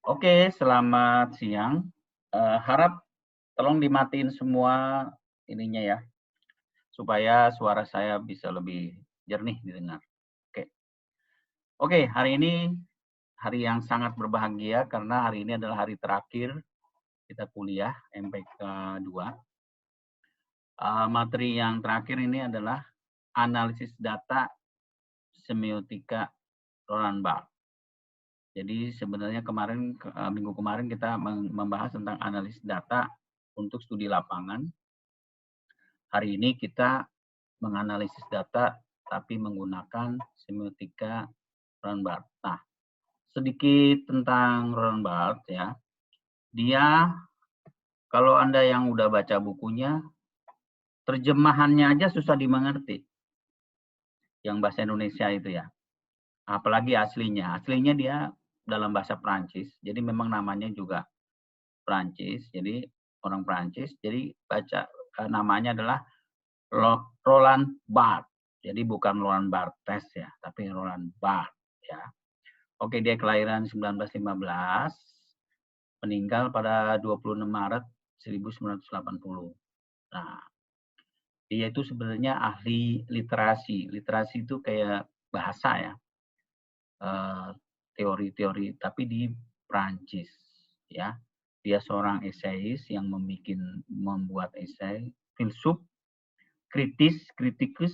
Oke, selamat siang. Harap tolong dimatiin semua ininya ya, supaya suara saya bisa lebih jernih didengar. Oke. Oke, hari ini hari yang sangat berbahagia karena hari ini adalah hari terakhir kita kuliah MPK 2. Materi yang terakhir ini adalah analisis data semiotika Roland Barthes. Jadi sebenarnya minggu kemarin kita membahas tentang analisis data untuk studi lapangan. Hari ini kita menganalisis data tapi menggunakan semiotika Roland Barthes. Nah, sedikit tentang Roland Barthes ya. Dia kalau Anda yang udah baca bukunya, terjemahannya aja susah dimengerti. Yang bahasa Indonesia itu ya. Apalagi aslinya. Aslinya dia dalam bahasa Prancis. Jadi memang namanya juga Prancis. Jadi orang Prancis. Jadi baca namanya adalah Roland Barthes. Jadi bukan Roland Barthes ya, tapi Roland Barthes ya. Oke, dia kelahiran 1915, meninggal pada 26 Maret 1980. Nah, dia itu sebenarnya ahli literasi. Literasi itu kayak bahasa ya, teori-teori, tapi di Prancis ya. Dia seorang eseis yang membuat esai, filsuf, kritikus,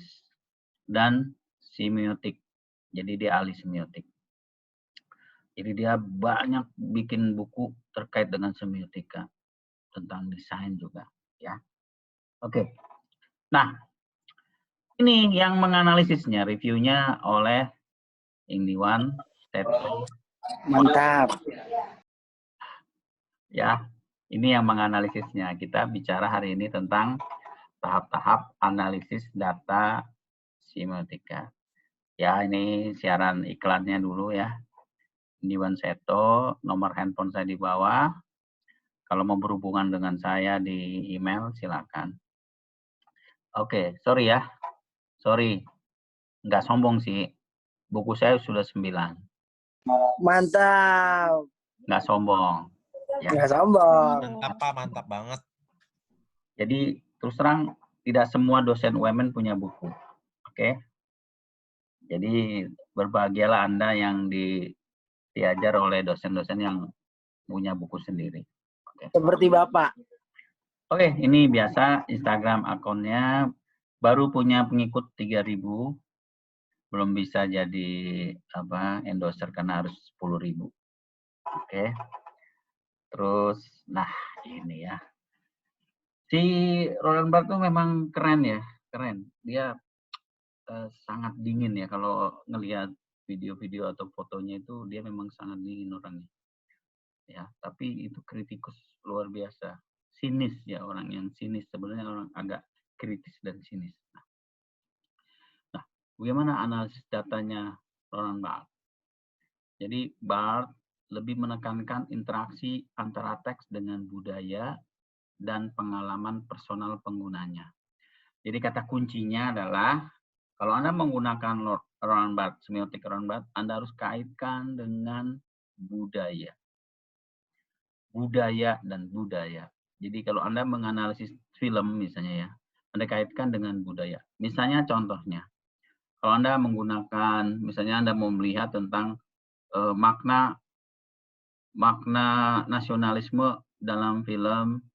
dan semiotik. Jadi dia ahli semiotik. Jadi dia banyak bikin buku terkait dengan semiotika, tentang desain juga ya. Oke. Nah, ini yang menganalisisnya, reviewnya oleh Indiwan Seto. Mantap. Ya, ini yang menganalisisnya. Kita bicara hari ini tentang tahap-tahap analisis data semiotika. Ya, ini siaran iklannya dulu ya. Indiwan Seto, nomor handphone saya di bawah. Kalau mau berhubungan dengan saya di email, silakan. Oke, sorry ya. Sorry, nggak sombong sih. Buku saya sudah 9. Mantap. Nggak sombong. Ya. Nggak sombong. Mantap Pak, mantap banget. Jadi terus terang tidak semua dosen UMN punya buku. Oke. Jadi berbahagialah Anda yang diajar oleh dosen-dosen yang punya buku sendiri. Oke. Seperti Bapak. Oke, ini biasa Instagram akunnya baru punya pengikut 3.000. Belum bisa jadi endorser karena harus 10.000. Oke. Terus nah ini ya. Si Roland Barthes tuh memang keren ya, keren. Dia sangat dingin ya kalau ngelihat video-video atau fotonya itu dia memang sangat dingin orangnya. Ya, tapi itu kritikus luar biasa. Sinis ya, orang yang sinis, sebenarnya orang agak kritis dan sinis. Nah, bagaimana analisis datanya Roland Barthes? Jadi Barthes lebih menekankan interaksi antara teks dengan budaya dan pengalaman personal penggunanya. Jadi kata kuncinya adalah kalau Anda menggunakan Roland Barthes, semiotik Roland Barthes, Anda harus kaitkan dengan budaya. Budaya dan budaya. Jadi kalau Anda menganalisis film misalnya ya, Anda kaitkan dengan budaya. Misalnya contohnya, kalau Anda menggunakan, misalnya Anda mau melihat tentang makna nasionalisme dalam film,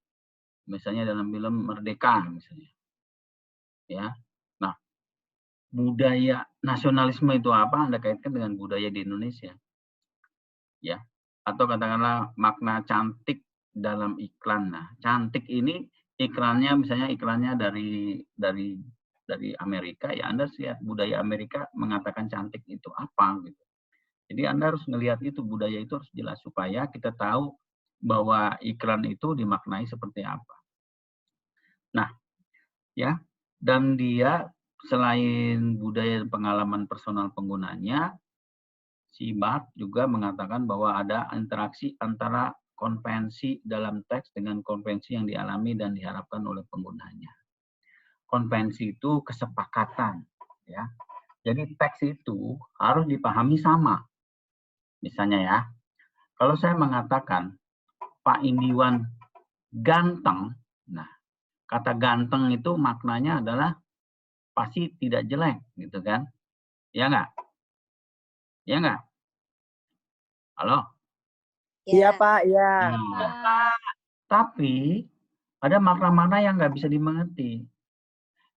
misalnya dalam film Merdeka misalnya. Ya. Nah, budaya nasionalisme itu apa? Anda kaitkan dengan budaya di Indonesia. Ya. Atau katakanlah makna cantik dalam iklan. Nah, cantik ini iklannya misalnya iklannya dari Amerika, ya Anda lihat budaya Amerika mengatakan cantik itu apa gitu. Jadi Anda harus melihat itu, budaya itu harus jelas supaya kita tahu bahwa iklan itu dimaknai seperti apa. Nah, ya, dan dia selain budaya dan pengalaman personal penggunanya, si Barthes juga mengatakan bahwa ada interaksi antara konvensi dalam teks dengan konvensi yang dialami dan diharapkan oleh penggunanya. Konvensi itu kesepakatan, ya. Jadi teks itu harus dipahami sama. Misalnya ya, Kalau saya mengatakan Pak Indiwan ganteng, nah kata ganteng itu maknanya adalah pasti tidak jelek, gitu kan? Ya nggak? Ya nggak? Halo? Iya, Pak. Iya. Nah, tapi ada makna-makna yang nggak bisa dimengerti.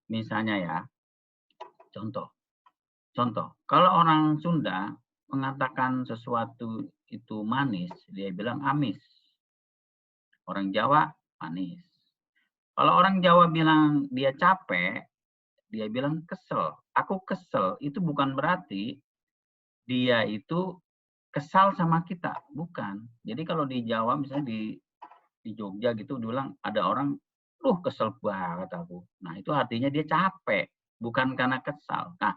Misalnya ya, contoh. Kalau orang Sunda mengatakan sesuatu itu manis, dia bilang amis. Orang Jawa manis. Kalau orang Jawa bilang dia capek, dia bilang kesel. Aku kesel, itu bukan berarti dia itu kesal sama kita, bukan. Jadi kalau di Jawa misalnya di Jogja gitu bilang ada orang, kesel banget aku. Nah itu artinya dia capek, bukan karena kesal. Nah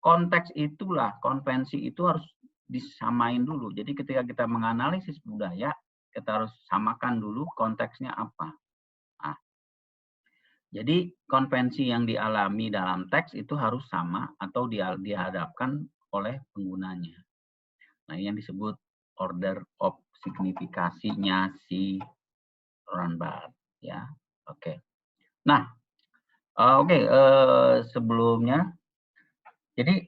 konteks itulah, konvensi itu harus disamain dulu. Jadi ketika kita menganalisis budaya, kita harus samakan dulu konteksnya apa. Nah, jadi konvensi yang dialami dalam teks itu harus sama atau dihadapkan oleh penggunanya. Nah, yang disebut order of signifikasinya si Roland, ya. Oke. Nah, sebelumnya, jadi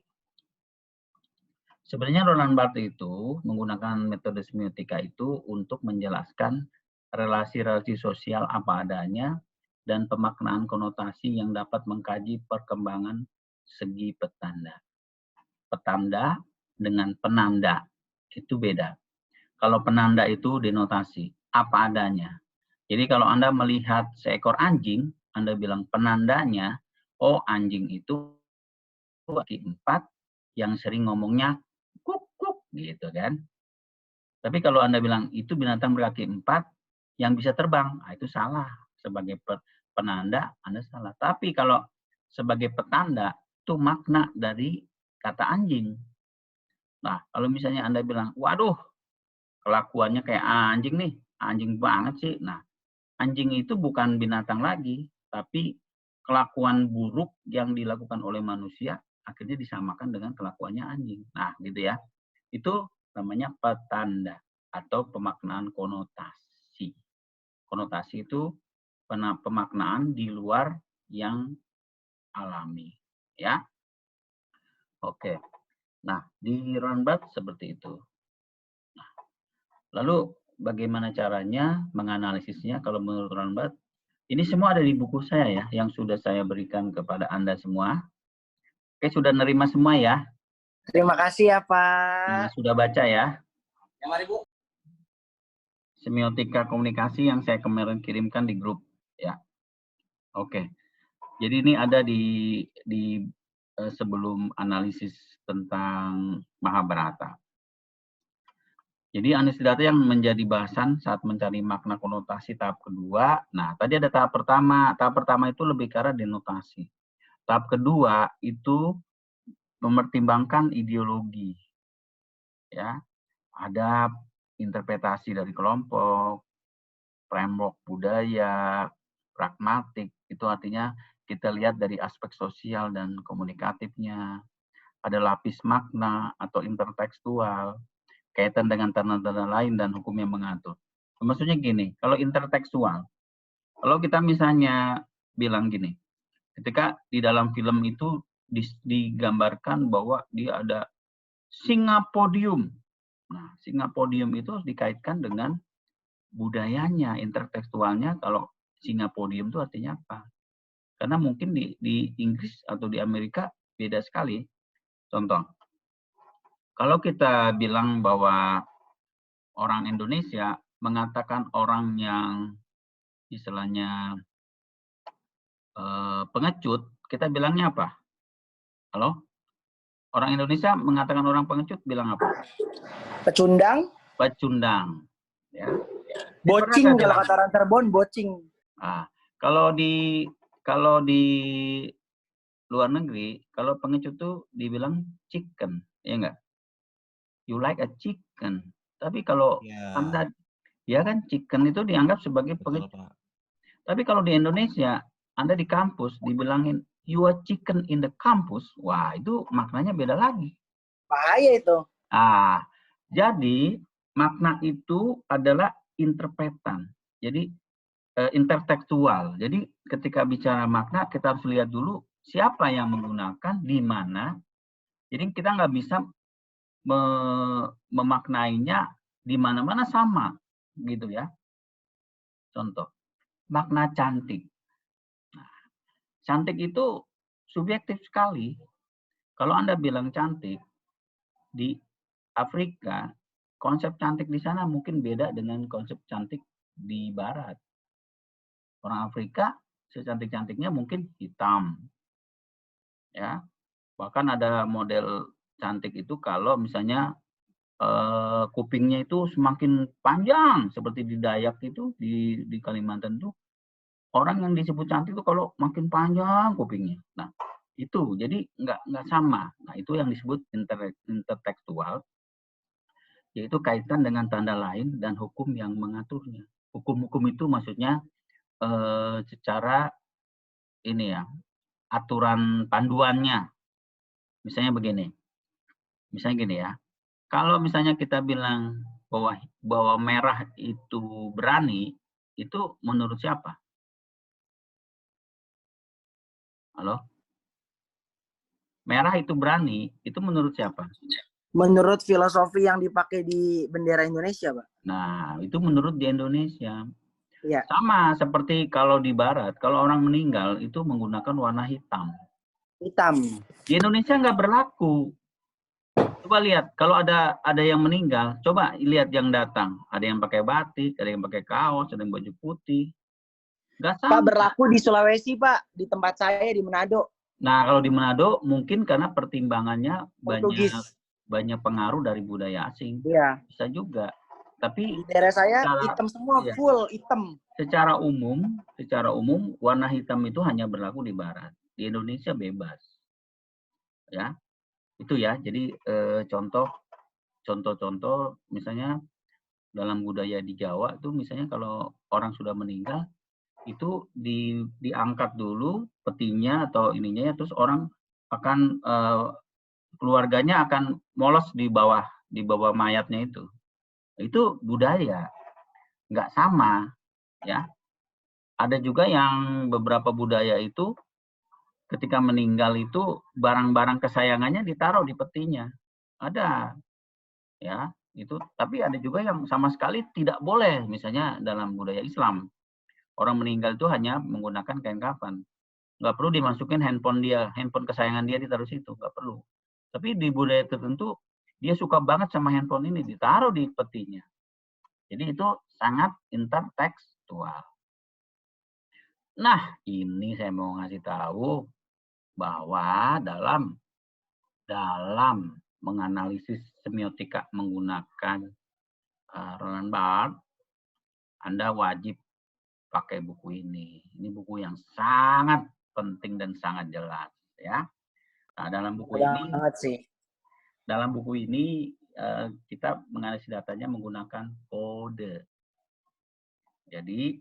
sebenarnya Roland Barthes itu menggunakan metode semiotika itu untuk menjelaskan relasi-relasi sosial apa adanya dan pemaknaan konotasi yang dapat mengkaji perkembangan segi petanda. Petanda dengan penanda itu beda. Kalau penanda itu denotasi, apa adanya. Jadi kalau Anda melihat seekor anjing, Anda bilang penandanya, oh anjing itu kaki 4 yang sering ngomongnya kuk kuk gitu kan. Tapi kalau Anda bilang itu binatang berkaki 4 yang bisa terbang, itu salah. Sebagai penanda Anda salah. Tapi kalau sebagai petanda itu makna dari kata anjing. Nah, kalau misalnya Anda bilang, waduh, kelakuannya kayak anjing nih, anjing banget sih. Nah, anjing itu bukan binatang lagi, tapi kelakuan buruk yang dilakukan oleh manusia akhirnya disamakan dengan kelakuannya anjing. Nah, gitu ya. Itu namanya petanda atau pemaknaan konotasi. Konotasi itu pemaknaan di luar yang alami, ya. Oke. Nah, di Roland seperti itu. Nah, lalu bagaimana caranya menganalisisnya kalau menurut Roland? Ini semua ada di buku saya ya, yang sudah saya berikan kepada Anda semua. Oke, sudah nerima semua ya? Terima kasih ya, Nah, Pak. sudah baca ya? Ya, mari, Bu. Semiotika komunikasi yang saya kemarin kirimkan di grup ya. Oke. Jadi ini ada di sebelum analisis tentang Mahabharata. Jadi analisis data yang menjadi bahasan saat mencari makna konotasi tahap kedua. Nah, tadi ada tahap pertama. Tahap pertama itu lebih ke arah denotasi. Tahap kedua itu mempertimbangkan ideologi. Ya, ada interpretasi dari kelompok, framework budaya, pragmatik, itu artinya kita lihat dari aspek sosial dan komunikatifnya. Ada lapis makna atau intertekstual, kaitan dengan tanda-tanda lain dan hukum yang mengatur. Maksudnya gini, kalau intertekstual, kalau kita misalnya bilang gini, ketika di dalam film itu digambarkan bahwa dia ada singa podium. Nah, singa podium itu harus dikaitkan dengan budayanya, intertekstualnya. Kalau singa podium itu artinya apa? Karena mungkin di Inggris atau di Amerika beda sekali. Contoh, kalau kita bilang bahwa orang Indonesia mengatakan orang yang istilahnya pengecut, kita bilangnya apa? Halo? Orang Indonesia mengatakan orang pengecut bilang apa? Pecundang. Pecundang. Ya. Bocing kalau kata orang Cirebon, bocing. Nah, kalau di luar negeri, kalau pengecut tuh dibilang chicken, ya enggak? You like a chicken. Tapi kalau Anda, ya kan chicken itu dianggap sebagai pengecut. Pak. Tapi kalau di Indonesia, Anda di kampus dibilangin you are chicken in the campus, wah itu maknanya beda lagi. Bahaya itu. Jadi makna itu adalah interpretan. Jadi intertekstual. Jadi ketika bicara makna kita harus lihat dulu siapa yang menggunakan, di mana. Jadi kita nggak bisa memaknainya di mana-mana sama, gitu ya. Contoh, makna cantik. Nah, cantik itu subjektif sekali. Kalau Anda bilang cantik di Afrika, konsep cantik di sana mungkin beda dengan konsep cantik di Barat. Orang Afrika secantik-cantiknya mungkin hitam, ya. Bahkan ada model cantik itu kalau misalnya kupingnya itu semakin panjang seperti di Dayak itu di Kalimantan itu orang yang disebut cantik itu kalau makin panjang kupingnya. Nah itu jadi nggak sama. Nah itu yang disebut intertekstual, yaitu kaitan dengan tanda lain dan hukum yang mengaturnya. Hukum-hukum itu maksudnya secara ini ya, aturan panduannya. Misalnya begini. Misalnya gini ya. Kalau misalnya kita bilang bahwa merah itu berani, itu menurut siapa? Halo? Merah itu berani, itu menurut siapa? Menurut filosofi yang dipakai di bendera Indonesia, Pak. Nah, itu menurut di Indonesia. Iya. Sama seperti kalau di Barat, kalau orang meninggal itu menggunakan warna hitam. Hitam. Di Indonesia nggak berlaku. Coba lihat, kalau ada yang meninggal, coba lihat yang datang. Ada yang pakai batik, ada yang pakai kaos, ada yang baju putih. Nggak sama. Pak, berlaku di Sulawesi, Pak. Di tempat saya, di Manado. Nah, kalau di Manado, mungkin karena pertimbangannya Portugis. banyak pengaruh dari budaya asing. Iya. Bisa juga. Tapi di daerah saya hitam semua, iya. Full hitam. Secara umum, warna hitam itu hanya berlaku di Barat. Di Indonesia bebas. Ya. Itu ya, jadi contoh-contoh misalnya dalam budaya di Jawa itu misalnya kalau orang sudah meninggal itu diangkat dulu petinya atau ininya ya, terus orang akan keluarganya akan molos di bawah mayatnya itu. Itu budaya, nggak sama ya. Ada juga yang beberapa budaya itu ketika meninggal itu barang-barang kesayangannya ditaruh di petinya. Ada, ya itu. Tapi ada juga yang sama sekali tidak boleh. Misalnya dalam budaya Islam, orang meninggal itu hanya menggunakan kain kafan. Nggak perlu dimasukin handphone kesayangan dia ditaruh situ, nggak perlu. Tapi di budaya tertentu dia suka banget sama handphone ini, ditaruh di petinya. Jadi itu sangat intertekstual. Nah, ini saya mau ngasih tahu bahwa dalam menganalisis semiotika menggunakan Roland Barthes, Anda wajib pakai buku ini. Ini buku yang sangat penting dan sangat jelas, ya. Nah, dalam buku ini kita menganalisis datanya menggunakan kode. Jadi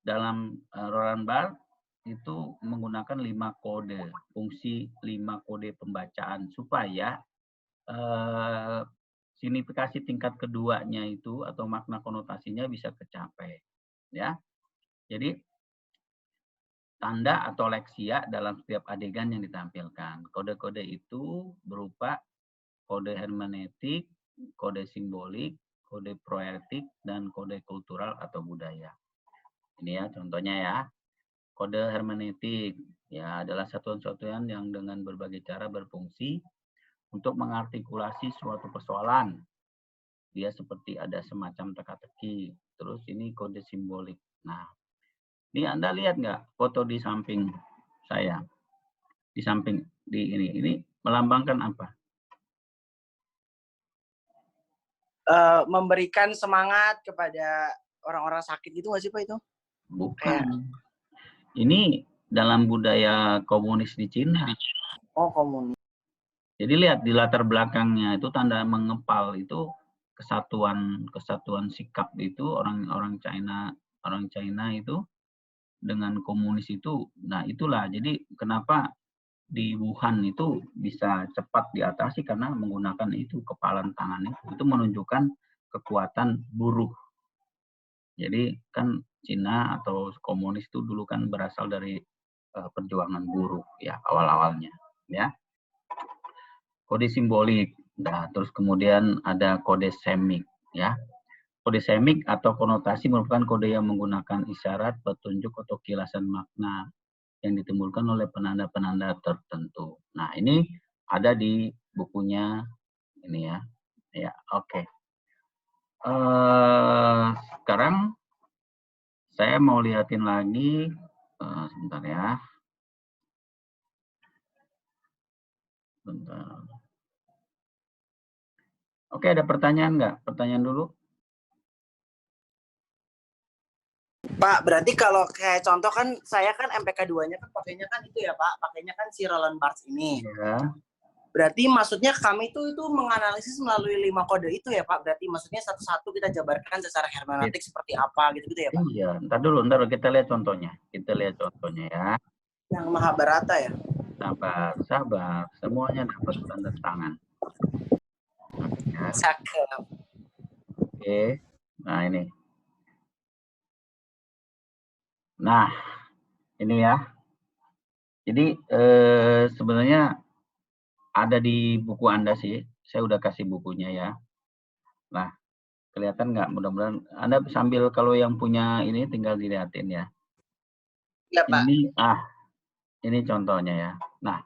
dalam Roland Barthes itu menggunakan 5 kode, fungsi 5 kode pembacaan supaya signifikasi tingkat keduanya itu atau makna konotasinya bisa tercapai, ya. Jadi tanda atau leksia dalam setiap adegan yang ditampilkan. Kode-kode itu berupa kode hermeneutik, kode simbolik, kode proetik, dan kode kultural atau budaya. Ini ya contohnya ya. Kode hermeneutik ya adalah satuan-satuan yang dengan berbagai cara berfungsi untuk mengartikulasi suatu persoalan. Dia seperti ada semacam teka-teki. Terus ini kode simbolik. Nah, ini Anda lihat nggak foto di samping saya? Di samping ini melambangkan apa? Memberikan semangat kepada orang-orang sakit gitu nggak sih Pak itu? Bukan. Ini dalam budaya komunis di Cina. Oh, komunis. Jadi lihat di latar belakangnya itu tanda mengepal itu kesatuan sikap itu orang China itu dengan komunis itu. Nah, itulah jadi kenapa di Wuhan itu bisa cepat diatasi karena menggunakan itu kepalan tangan itu menunjukkan kekuatan buruh. Jadi kan Cina atau komunis itu dulu kan berasal dari perjuangan buruh ya awal-awalnya ya. Kode simbolik. Nah, terus kemudian ada kode semik ya. Kode semik atau konotasi merupakan kode yang menggunakan isyarat, petunjuk atau kilasan makna yang ditimbulkan oleh penanda-penanda tertentu. Nah, ini ada di bukunya ini ya. Ya, oke. Sekarang saya mau lihatin lagi sebentar ya. Bentar. Oke, ada pertanyaan nggak? Pertanyaan dulu. Pak, berarti kalau kayak contoh kan saya kan MPK 2-nya kan pakainya kan itu ya Pak, pakainya kan si Roland Barthes ini. Ya. Berarti maksudnya kami itu menganalisis melalui 5 kode itu ya Pak. Berarti maksudnya satu-satu kita jabarkan secara hermeneutik seperti apa gitu ya Pak. Iya, ntar dulu kita lihat contohnya. Kita lihat contohnya ya. Yang Mahabharata ya. Sabar, sabar. Semuanya dapat tanda tangan. Ya. Cakep. Oke. Nah, ini. Nah, ini ya. Jadi sebenarnya ada di buku Anda sih. Saya udah kasih bukunya ya. Nah, kelihatan nggak? Mudah-mudahan Anda sambil kalau yang punya ini tinggal dilihatin ya. Iya Pak. Ini contohnya ya. Nah,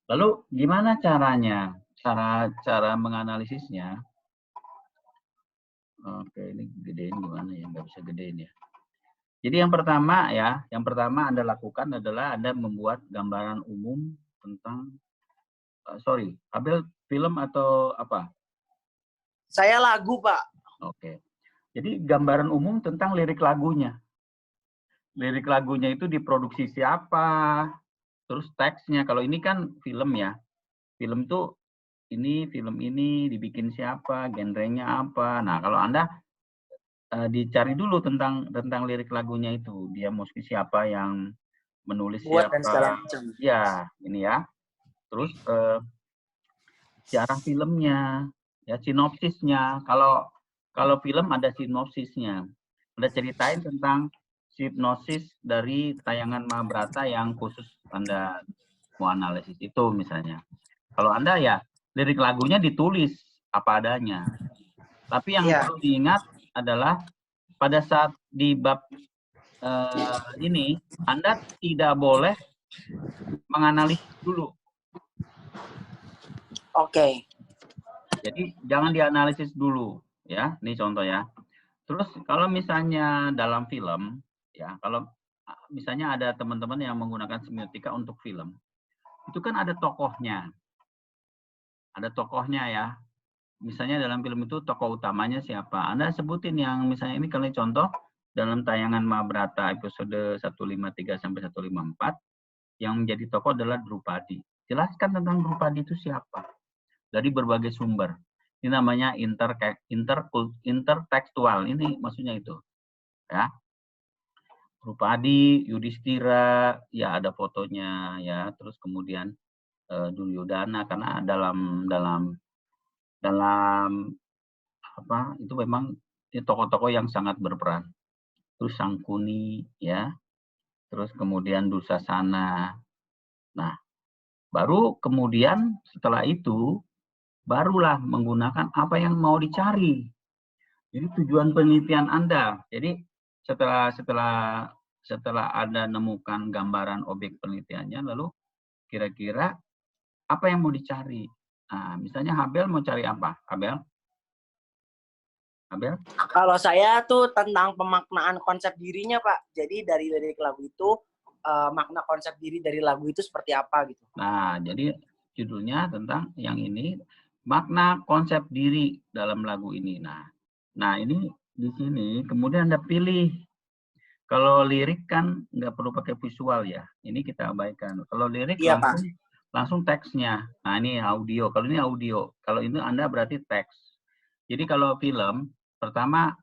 lalu gimana caranya? Cara menganalisisnya? Oke, ini gedein gimana ya? Nggak bisa gedein ya. Jadi yang pertama Anda lakukan adalah Anda membuat gambaran umum tentang, Abel film atau apa? Saya lagu Pak. Oke. Jadi gambaran umum tentang lirik lagunya. Lirik lagunya itu diproduksi siapa, terus teksnya. Kalau ini kan film ya. Film tuh film ini dibikin siapa, genrenya apa. Nah, kalau Anda dicari dulu tentang lirik lagunya itu. Dia musisi siapa yang menulis Buat dan segala siapa. macam. Ya, ini ya. Terus sejarah filmnya, ya sinopsisnya. Kalau film ada sinopsisnya. Anda ceritain tentang sinopsis dari tayangan Mahabharata yang khusus Anda mau analisis itu misalnya. Kalau Anda ya lirik lagunya ditulis apa adanya. Tapi yang perlu diingat adalah pada saat di bab ini Anda tidak boleh menganalisis dulu. Oke. Jadi jangan dianalisis dulu ya. Ini contoh ya. Terus kalau misalnya dalam film ya, kalau misalnya ada teman-teman yang menggunakan semiotika untuk film, itu kan ada tokohnya. Ada tokohnya ya. Misalnya dalam film itu tokoh utamanya siapa? Anda sebutin yang misalnya ini kalau contoh dalam tayangan Mahabharata episode 153 sampai 154 yang menjadi tokoh adalah Drupadi. Jelaskan tentang Drupadi itu siapa? Dari berbagai sumber. Ini namanya intertekstual. Ini maksudnya itu. Ya. Drupadi, Yudhistira, ya ada fotonya ya. Terus kemudian Duryodhana karena dalam apa itu memang tokoh-tokoh yang sangat berperan. Terus Sangkuni ya. Terus kemudian Dursasana. Nah, baru kemudian setelah itu barulah menggunakan apa yang mau dicari. Jadi tujuan penelitian Anda. Jadi setelah Anda nemukan gambaran objek penelitiannya, lalu kira-kira apa yang mau dicari? Nah, misalnya Habel mau cari apa? Habel? Kalau saya tuh tentang pemaknaan konsep dirinya Pak. Jadi dari lirik lagu itu makna konsep diri dari lagu itu seperti apa gitu. Nah, jadi judulnya tentang yang ini makna konsep diri dalam lagu ini. Nah ini di sini kemudian Anda pilih. Kalau lirik kan nggak perlu pakai visual ya. Ini kita abaikan. Kalau lirik Iya, langsung teksnya. Nah ini audio. Kalau ini audio. Kalau ini Anda berarti teks. Jadi kalau film pertama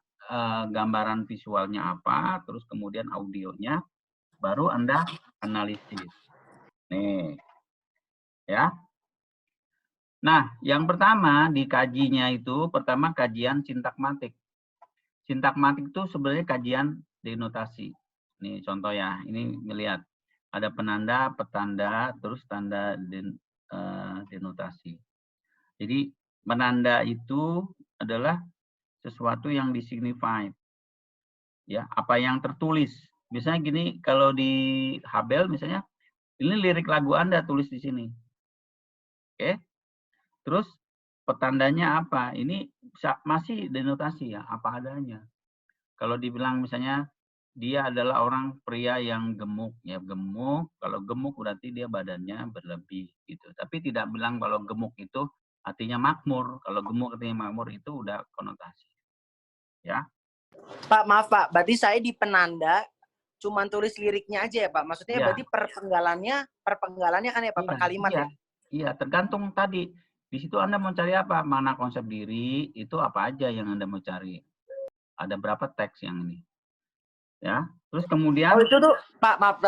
gambaran visualnya apa, terus kemudian audionya, baru Anda analisis. Nih, ya. Nah, yang pertama dikajinya itu pertama kajian sintakmatik. Sintakmatik itu sebenarnya kajian denotasi. Ini contoh ya, ini melihat ada penanda, petanda, terus tanda denotasi. Jadi penanda itu adalah sesuatu yang disignified. Ya, apa yang tertulis. Misalnya gini, kalau di Habel misalnya, ini lirik lagu Anda tulis di sini. Oke. Terus petandanya apa? Ini masih denotasi ya, apa adanya. Kalau dibilang misalnya dia adalah orang pria yang gemuk, ya gemuk. Kalau gemuk berarti dia badannya berlebih gitu. Tapi tidak bilang kalau gemuk itu artinya makmur. Kalau gemuk artinya makmur itu udah konotasi. Ya. Pak, maaf Pak, berarti saya di penanda cuman tulis liriknya aja ya Pak? Maksudnya Ya. berarti perpenggalannya kan ya Pak, per kalimat ya? Iya, tergantung tadi. Di situ Anda mau cari apa? Mana konsep diri, itu apa aja yang Anda mau cari. Ada berapa teks yang ini. Ya, terus kemudian. Oh itu tuh, Pak, maaf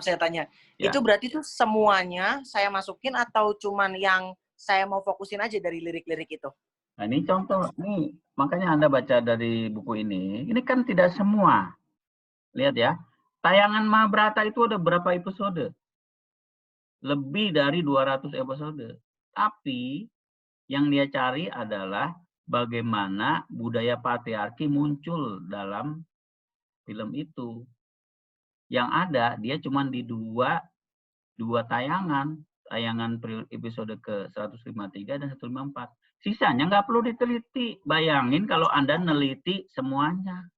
saya tanya. Ya. Itu berarti tuh semuanya saya masukin atau cuman yang saya mau fokusin aja dari lirik-lirik itu? Nah ini contoh, nih makanya Anda baca dari buku ini kan tidak semua. Lihat ya, tayangan Mahabharata itu ada berapa episode? Lebih dari 200 episode. Tapi yang dia cari adalah bagaimana budaya patriarki muncul dalam film itu. Yang ada dia cuma di dua tayangan episode ke 153 dan 154. Sisanya nggak perlu diteliti. Bayangin kalau Anda neliti semuanya.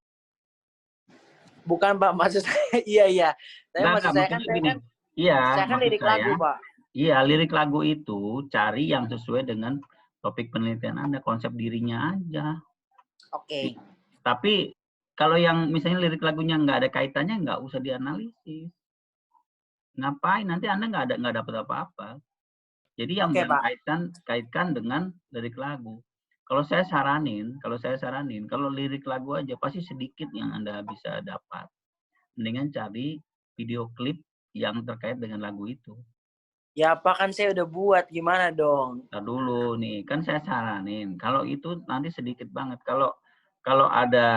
Bukan Pak, maksud saya iya. Maksud saya kan lirik lagu Pak. Iya, lirik lagu itu cari yang sesuai dengan topik penelitian Anda, konsep dirinya aja. Oke. Tapi kalau yang misalnya lirik lagunya nggak ada kaitannya, nggak usah dianalisis. Ngapain? Nanti Anda nggak dapat apa-apa. Jadi yang kaitkan dengan lirik lagu. Kalau saya saranin, kalau lirik lagu aja pasti sedikit yang Anda bisa dapat. Mendingan cari video klip yang terkait dengan lagu itu. Ya Pak, kan saya udah buat, gimana dong? Ntar dulu nih, kan saya saranin. Kalau itu nanti sedikit banget. Kalau ada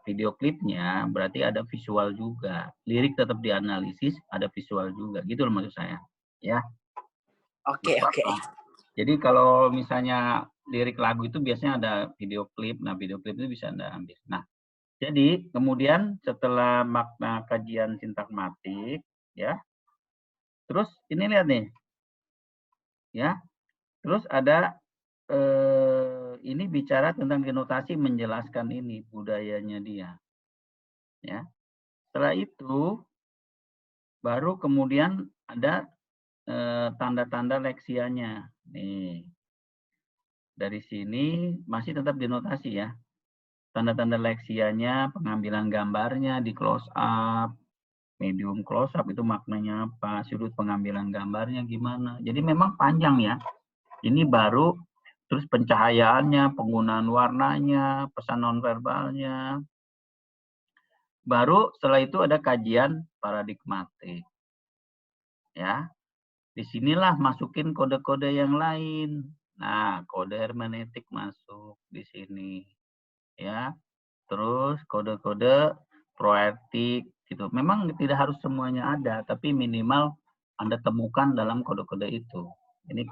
video klipnya, berarti ada visual juga. Lirik tetap dianalisis, ada visual juga. Gitu loh maksud saya. Ya. Oke. Jadi kalau misalnya lirik lagu itu biasanya ada video klip. Nah, video klip itu bisa Anda ambil. Nah, jadi kemudian setelah makna kajian sintakmatik, ya. Terus ini lihat nih. Ya. Terus ada ini bicara tentang denotasi menjelaskan ini budayanya dia. Ya. Setelah itu baru kemudian ada tanda-tanda leksianya. Nih. Dari sini masih tetap denotasi ya. Tanda-tanda leksianya, pengambilan gambarnya di close up, medium close up itu maknanya apa, sudut pengambilan gambarnya gimana. Jadi memang panjang ya. Ini baru terus pencahayaannya, penggunaan warnanya, pesan nonverbalnya. Baru setelah itu ada kajian paradigmatik. Ya. Disinilah masukin kode-kode yang lain. Nah, kode hermeneutik masuk di sini. Ya. Terus kode-kode proetik gitu. Memang tidak harus semuanya ada, tapi minimal Anda temukan dalam kode-kode itu. Ini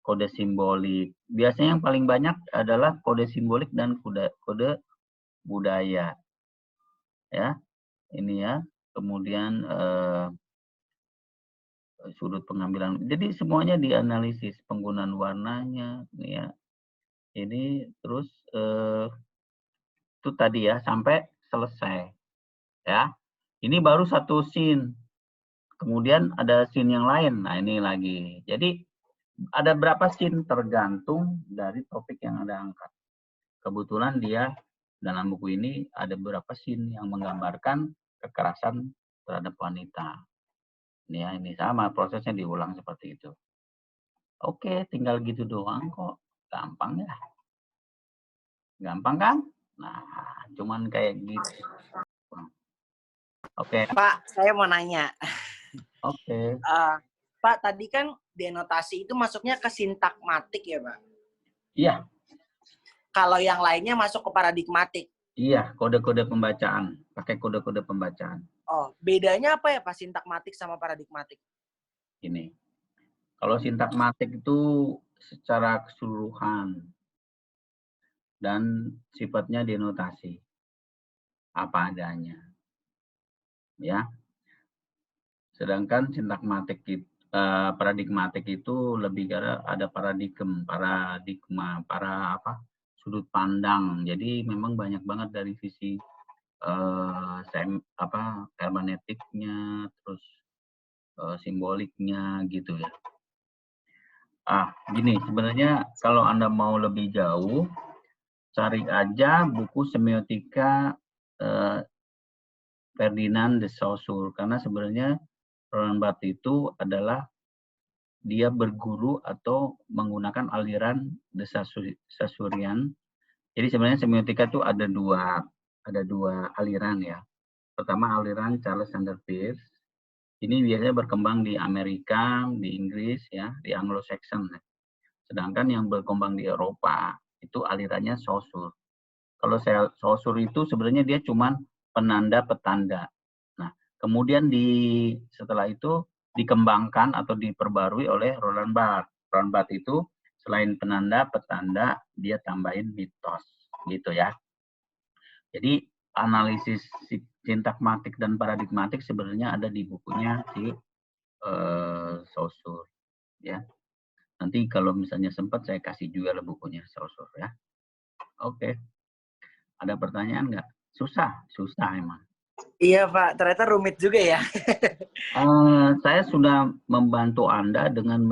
kode simbolik. Biasanya yang paling banyak adalah kode simbolik dan kode budaya. Ya. Ini ya. Kemudian sudut pengambilan. Jadi semuanya dianalisis, penggunaan warnanya, ya. Ini terus itu tadi ya sampai selesai. Ya. Ini baru satu scene. Kemudian ada scene yang lain. Nah, ini lagi. Jadi ada berapa scene tergantung dari topik yang Anda angkat. Kebetulan dia dalam buku ini ada beberapa scene yang menggambarkan kekerasan terhadap wanita. Ini sama prosesnya diulang seperti itu. Oke, tinggal gitu doang kok. Gampang ya. Gampang kan? Nah, cuman kayak gitu. Oke. Pak, saya mau nanya. Oke. Pak, tadi kan denotasi itu masuknya ke sintakmatik ya, Pak? Iya. Kalau yang lainnya masuk ke paradigmatik? Iya, kode-kode pembacaan. Pakai kode-kode pembacaan. Oh, bedanya apa ya Pak, sintakmatik sama paradigmatik? Ini. Kalau sintakmatik itu secara keseluruhan dan sifatnya denotasi. Apa adanya. Ya. Sedangkan sintakmatik itu paradigmatik itu lebih ada paradigma, sudut pandang. Jadi memang banyak banget dari sisi hermeneutiknya, terus simboliknya gitu ya. Gini, sebenarnya kalau Anda mau lebih jauh, cari aja buku semiotika Ferdinand de Saussure, karena sebenarnya Roland Barthes itu adalah dia berguru atau menggunakan aliran de Saussurian. Jadi sebenarnya semiotika itu ada dua aliran ya. Pertama aliran Charles Sanders Peirce. Ini biasanya berkembang di Amerika, di Inggris ya, di Anglo-Saxon. Sedangkan yang berkembang di Eropa itu alirannya Saussure. Kalau Saussure itu sebenarnya dia cuma penanda petanda. Nah, kemudian setelah itu dikembangkan atau diperbarui oleh Roland Barthes. Roland Barthes itu selain penanda petanda dia tambahin mitos gitu ya. Jadi analisis sintakmatik dan paradigmatik sebenarnya ada di bukunya si Saussure ya. Nanti kalau misalnya sempat saya kasih juga bukunya Saussure ya. Oke. Ada pertanyaan nggak? Susah emang. Iya Pak, ternyata rumit juga ya. Saya sudah membantu Anda dengan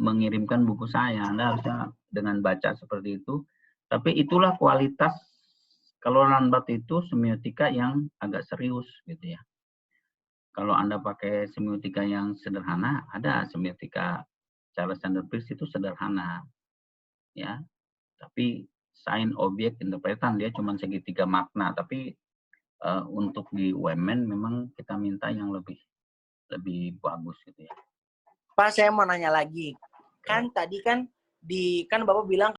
mengirimkan buku saya. Anda harusnya dengan baca seperti itu. Tapi itulah kualitas kalau Roland Barthes itu semiotika yang agak serius gitu ya. Kalau Anda pakai semiotika yang sederhana, ada semiotika Charles Sanders Peirce itu sederhana. Ya. Tapi sign, objek, interpretan dia cuma segitiga makna. Tapi untuk di UMN memang kita minta yang lebih bagus gitu ya. Pak, saya mau nanya lagi. Kan tadi kan Bapak bilang